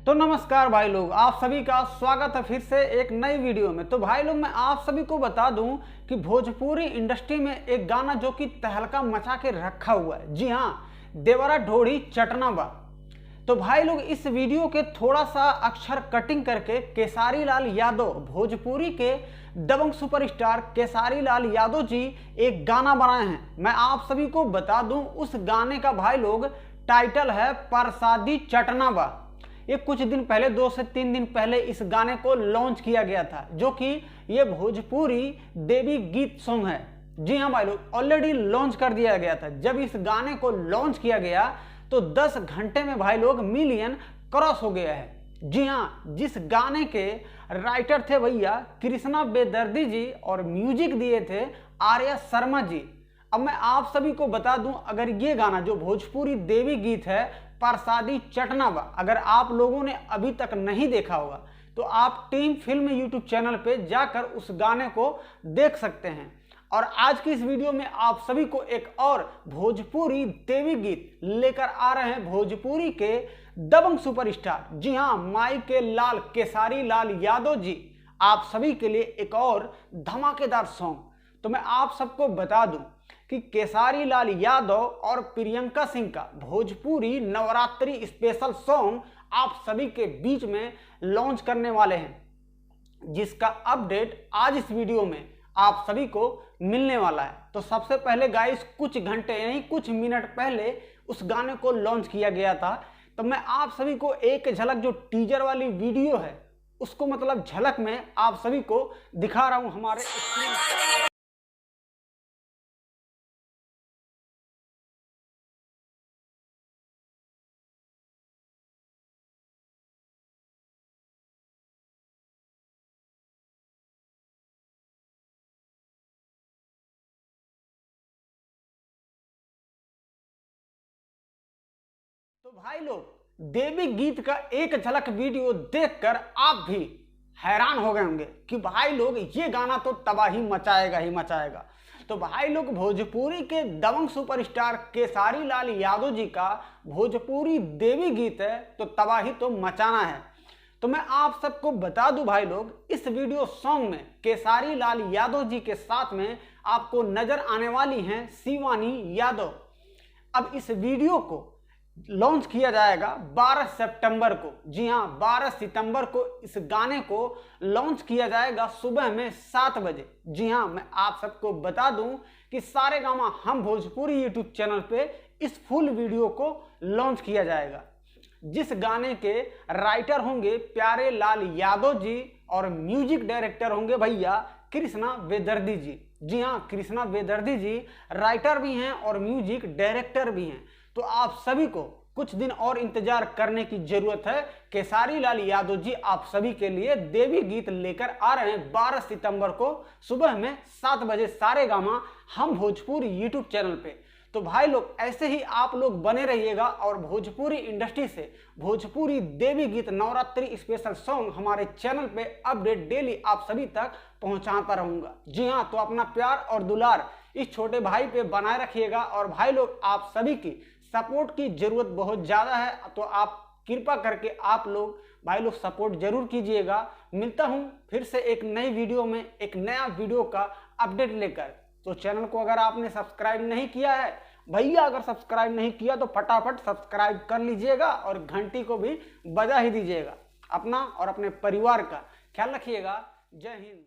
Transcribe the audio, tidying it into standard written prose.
तो नमस्कार भाई लोग, आप सभी का स्वागत है फिर से एक नई वीडियो में। तो भाई लोग मैं आप सभी को बता दूं कि भोजपुरी इंडस्ट्री में एक गाना जो कि तहलका मचा के रखा हुआ है, जी हाँ, देवरा ढोड़ी चटना बा। तो भाई लोग इस वीडियो के थोड़ा सा अक्षर कटिंग करके केसारी लाल यादव, भोजपुरी के दबंग सुपरस्टार केसारी लाल यादव जी एक गाना बनाए हैं। मैं आप सभी को बता दूं उस गाने का भाई लोग टाइटल है प्रसादी चटना बा। ये कुछ दिन पहले 2 से 3 दिन पहले इस गाने को लॉन्च किया गया था, जो कि ये भोजपुरी देवी गीत सॉन्ग है। जी हाँ भाई लोग, ऑलरेडी लॉन्च कर दिया गया था। जब इस गाने को लॉन्च किया गया तो 10 घंटे में भाई लोग मिलियन क्रॉस हो गया है। जी हाँ, जिस गाने के राइटर थे भैया कृष्णा बेदर्दी जी और म्यूजिक दिए थे आर्या शर्मा जी। अब मैं आप सभी को बता दूं, अगर ये गाना जो भोजपुरी देवी गीत है प्रसादी चटना बा, अगर आप लोगों ने अभी तक नहीं देखा होगा तो आप टीम फिल्म यूट्यूब चैनल पे जाकर उस गाने को देख सकते हैं। और आज की इस वीडियो में आप सभी को एक और भोजपुरी देवी गीत लेकर आ रहे हैं भोजपुरी के दबंग सुपरस्टार, जी हाँ, माई के लाल केसारी लाल यादव जी, आप सभी के लिए एक और धमाकेदार सॉन्ग। तो मैं आप सबको बता दूं कि केसारी लाल यादव और प्रियंका सिंह का भोजपुरी नवरात्रि स्पेशल सॉन्ग आप सभी के बीच में लॉन्च करने वाले हैं, जिसका अपडेट आज इस वीडियो में आप सभी को मिलने वाला है। तो सबसे पहले गाइस, कुछ घंटे यानी कुछ मिनट पहले उस गाने को लॉन्च किया गया था। तो मैं आप सभी को एक झलक, जो टीजर वाली वीडियो है उसको मतलब झलक में आप सभी को दिखा रहा हूं हमारे स्क्रीन पर। तो भाई लोग, देवी गीत का एक झलक वीडियो देखकर आप भी हैरान हो गए होंगे कि भाई लोग ये गाना तो तबाही मचाएगा ही मचाएगा। तो भाई लोग, भोजपुरी के दबंग सुपरस्टार केसारी लाल यादव जी का भोजपुरी देवी गीत है तो तबाही तो मचाना है। तो मैं आप सबको बता दूं भाई लोग, इस वीडियो सॉन्ग में केसारी लाल यादव जी के साथ में आपको नजर आने वाली हैं शिवानी यादव। अब इस वीडियो को लॉन्च किया जाएगा 12 सितंबर को। जी हाँ, 12 सितंबर को इस गाने को लॉन्च किया जाएगा सुबह में 7 बजे। जी हाँ, मैं आप सबको बता दूं कि सारेगामा हम भोजपुरी यूट्यूब चैनल पे इस फुल वीडियो को लॉन्च किया जाएगा, जिस गाने के राइटर होंगे प्यारे लाल यादव जी और म्यूजिक डायरेक्टर होंगे भैया कृष्णा बेदर्दी जी। जी हाँ, कृष्णा बेदर्दी जी राइटर भी हैं और म्यूजिक डायरेक्टर भी हैं। तो आप सभी को कुछ दिन और इंतजार करने की जरूरत है। केसारी लाल यादव जी आप सभी के लिए देवी गीत लेकर आ रहे हैं 12 सितंबर को सुबह में 7 बजे सारेगामा हम भोजपुरी यूट्यूब चैनल पे। तो भाई लोग, ऐसे ही आप लोग बने रहिएगा और भोजपुरी इंडस्ट्री से भोजपुरी देवी गीत नवरात्रि स्पेशल सॉन्ग हमारे चैनल पे अपडेट डेली आप सभी तक पहुंचाता रहूंगा। जी हाँ, तो अपना प्यार और दुलार इस छोटे भाई पे बनाए रखिएगा। और भाई लोग, आप सभी की सपोर्ट की जरूरत बहुत ज़्यादा है, तो आप कृपा करके आप लोग भाई लोग सपोर्ट जरूर कीजिएगा। मिलता हूं फिर से एक नई वीडियो में एक नया वीडियो का अपडेट लेकर। तो चैनल को अगर आपने सब्सक्राइब नहीं किया है भैया, अगर सब्सक्राइब नहीं किया तो फटाफट सब्सक्राइब कर लीजिएगा और घंटी को भी बजा ही दीजिएगा। अपना और अपने परिवार का ख्याल रखिएगा। जय हिंद।